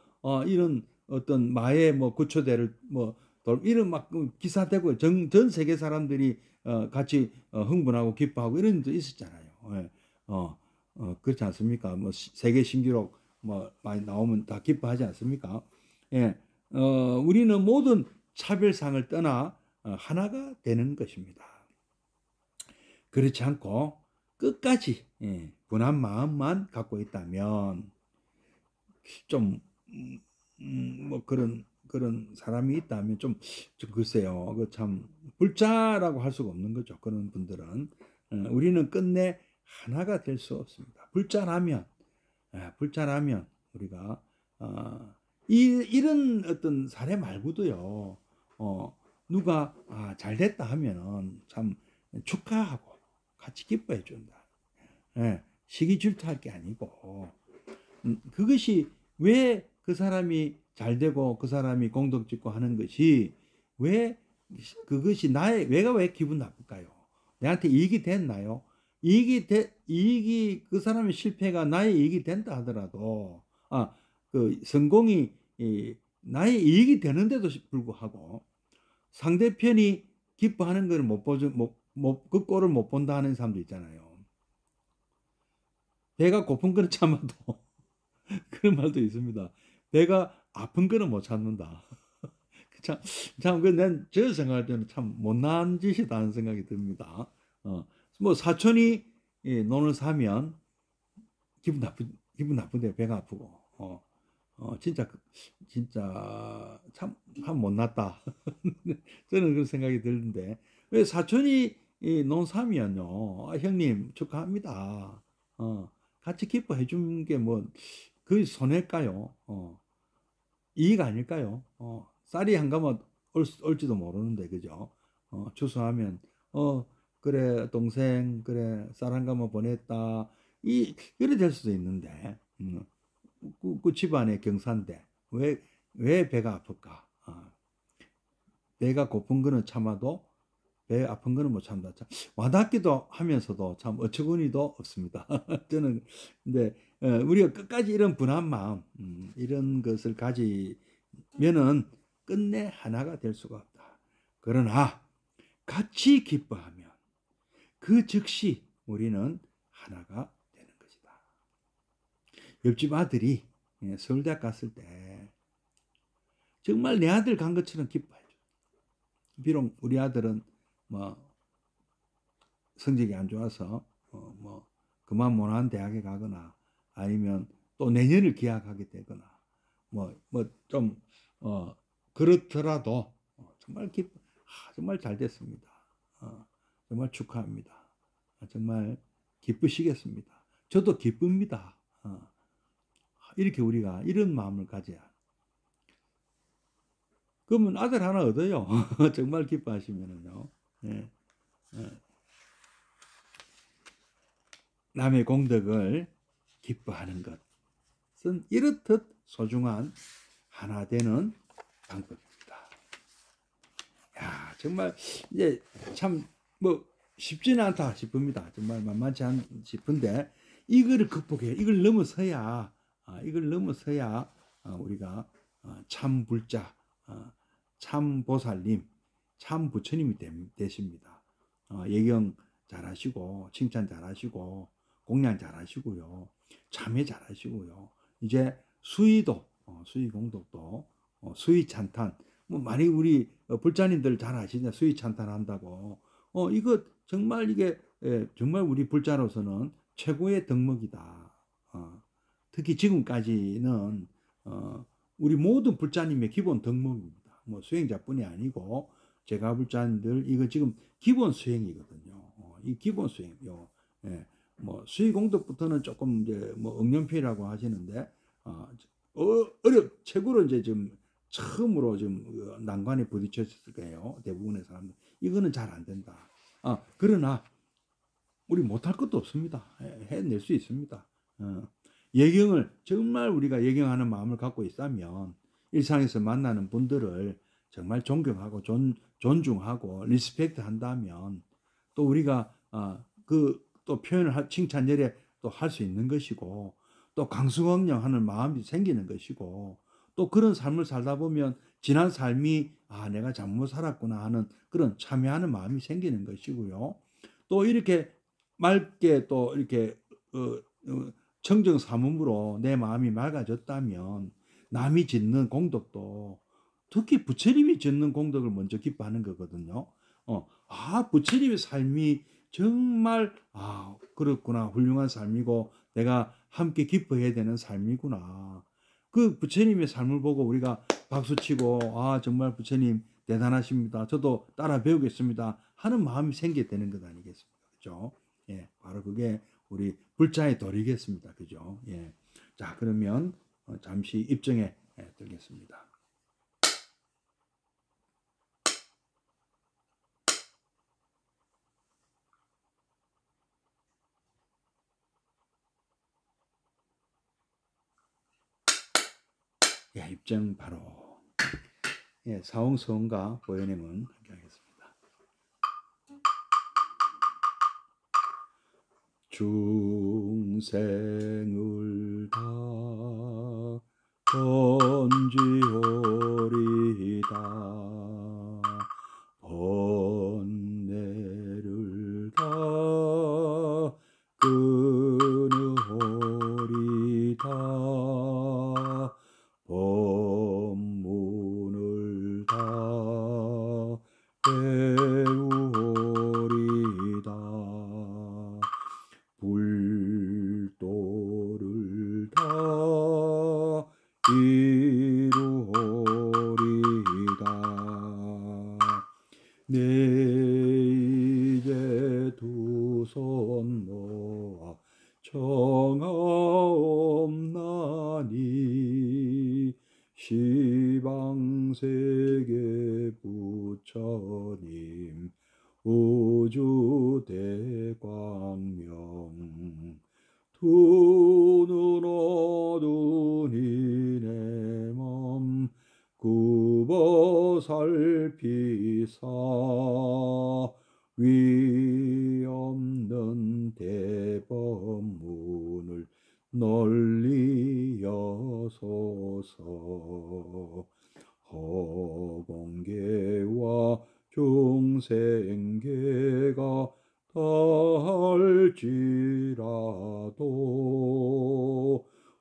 이런 어떤 마의 구초대를 이런 막 기사되고 전 세계 사람들이 같이 흥분하고 기뻐하고 이런 일도 있었잖아요. 예. 그렇지 않습니까? 세계 신기록 많이 나오면 다 기뻐하지 않습니까? 예. 우리는 모든 차별상을 떠나 하나가 되는 것입니다. 그렇지 않고 끝까지 분한 마음만 갖고 있다면 좀 그런 사람이 있다면 좀 글쎄요. 그 참 불자라고 할 수가 없는 거죠. 그런 분들은 우리는 끝내 하나가 될 수 없습니다. 불자라면 우리가 이런 어떤 사례 말고도요. 누가 잘 됐다 하면은 참 축하하고 같이 기뻐해 준다. 시기 질투할 게 아니고 그것이 왜 그 사람이 잘 되고 그 사람이 공덕 짓고 하는 것이 왜 그것이 내가 왜 기분 나쁠까요? 내한테 이익이 됐나요? 이익이 그 사람의 실패가 나의 이익이 된다 하더라도 그 성공이 나의 이익이 되는데도 불구하고 상대편이 기뻐하는 걸 그 꼴을 못 본다 하는 사람도 있잖아요. 배가 고픈 거는 참아도 그런 말도 있습니다. 배가 아픈 거는 못 참는다. 난 저 생각할 때는 참 못난 짓이다 하는 생각이 듭니다. 사촌이 논을 사면 기분 나쁜데 배가 아프고 진짜 참 못났다. 저는 그런 생각이 드는데 왜 사촌이 논 사면요, 형님 축하합니다. 같이 기뻐해 주는 게 그 손해일까요? 이익 아닐까요? 쌀이 한 가마 올지도 모르는데 그죠? 추수하면 그래 동생 그래 쌀 한 가마 보냈다 이래 될 수도 있는데 그 집안의 경사인데 왜 배가 아플까? 배가 고픈 거는 참아도 배 아픈 거는 못 참다. 참 와닿기도 하면서도 참 어처구니도 없습니다. 저는 근데 우리가 끝까지 이런 분한 마음 이런 것을 가지면은 끝내 하나가 될 수가 없다. 그러나 같이 기뻐하면 그 즉시 우리는 하나가 되는 것이다. 옆집 아들이 서울대학 갔을 때 정말 내 아들 간 것처럼 기뻐해줘. 비록 우리 아들은 성적이 안 좋아서 그만 못한 대학에 가거나 아니면 또 내년을 기약하게 되거나 좀 그렇더라도 정말 정말 잘 됐습니다. 정말 축하합니다. 정말 기쁘시겠습니다. 저도 기쁩니다. 이렇게 우리가 이런 마음을 가져야. 그러면 아들 하나 얻어요. 정말 기뻐하시면은요. 네. 남의 공덕을 기뻐하는 것은 이렇듯 소중한 하나 되는 방법입니다. 야, 정말 이제 참 쉽지는 않다 싶습니다. 정말 만만치 않 싶은데 이거를 극복해 이걸 넘어서야 우리가 참 불자, 참 보살님, 참 부처님이 되십니다. 예경 잘하시고 칭찬 잘하시고 공양 잘하시고요, 참회 잘하시고요. 이제 수의도 수의공덕도 수의찬탄 많이 우리 불자님들 잘 아시냐 수의찬탄 한다고. 이거 정말 이게 정말 우리 불자로서는 최고의 덕목이다. 특히 지금까지는 우리 모든 불자님의 기본 덕목입니다. 수행자뿐이 아니고 제가 불자님들 이거 지금 기본 수행이거든요. 이 기본 수행요. 수의공덕부터는 조금 이제 응용필이라고 하시는데 최고로 이제 지금 처음으로 지금 난관에 부딪혔을 거예요. 대부분의 사람들 이거는 잘 안 된다. 그러나 우리 못할 것도 없습니다. 해낼 수 있습니다. 예경을 정말 우리가 예경하는 마음을 갖고 있다면 일상에서 만나는 분들을 정말 존경하고 존중하고 리스펙트 한다면 또 우리가 그 또 표현을 칭찬 열에 또 할 수 있는 것이고 또 강수강령하는 마음이 생기는 것이고 또 그런 삶을 살다 보면 지난 삶이 내가 잘못 살았구나 하는 그런 참회하는 마음이 생기는 것이고요. 또 이렇게 맑게 또 이렇게 청정사문으로 내 마음이 맑아졌다면 남이 짓는 공덕도 특히 부처님이 짓는 공덕을 먼저 기뻐하는 거거든요. 부처님의 삶이 정말 그렇구나, 훌륭한 삶이고 내가 함께 기뻐해야 되는 삶이구나. 그 부처님의 삶을 보고 우리가 박수치고 정말 부처님 대단하십니다, 저도 따라 배우겠습니다 하는 마음이 생기게 되는 것 아니겠습니까? 그죠? 예, 바로 그게 우리 불자의 도리겠습니다. 그죠? 예. 자, 그러면 잠시 입정에 들겠습니다. 예, 입정 바로. 예, 사홍서원과 보현행은 함께 하겠습니다. 중생을 다 번지오리다. 번뇌를 다 끊으오리다. 법문을 다 배우오리다. 불도를 다 이루오리다. 내 이제 두 손 모아 청하옵나니 시방세계 부처님 우주대광명 두 눈 어두니 내 맘 굽어 살피사 위 없는 대법문을 널리 여소서. 허공계와 중생계가 다할지라도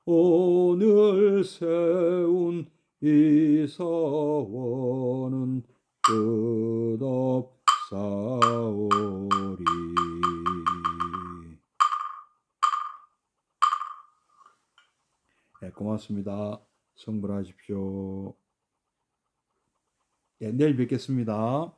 오늘 세운 이 사원은 끝없사오리. 네, 고맙습니다. 성불하십시오. 네, 내일 뵙겠습니다.